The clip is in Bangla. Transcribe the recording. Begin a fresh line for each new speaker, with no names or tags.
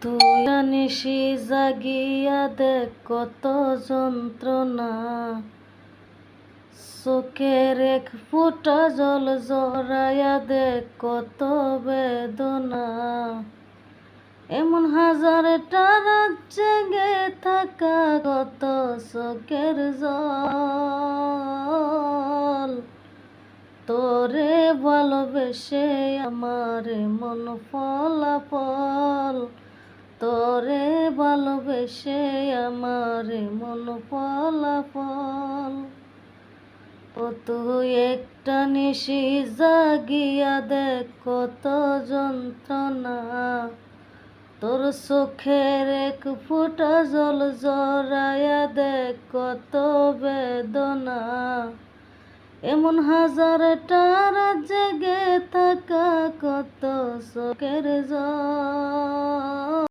তুই নিশি জাগিয়া দেখ কত যন্ত্রণা, চোখের এক ফোঁটা জল জড়াইয়া দেখ কত বেদনা। এমন হাজারটা রাত জেগে থাকা কত চোখের জল, তোরে ভালোবেসে আমার মন ফলাফল, তোরে ভালোবেসে আমার মন ফলাফল। ও তুই একটা নিশি জাগিয়া দেখ কত যন্ত্রণা, তোর চোখের এক ফোঁটা জল জড়াইয়া দেখ কত বেদনা। এমন হাজারটা রাত জেগে থাকা কত চোখের জল।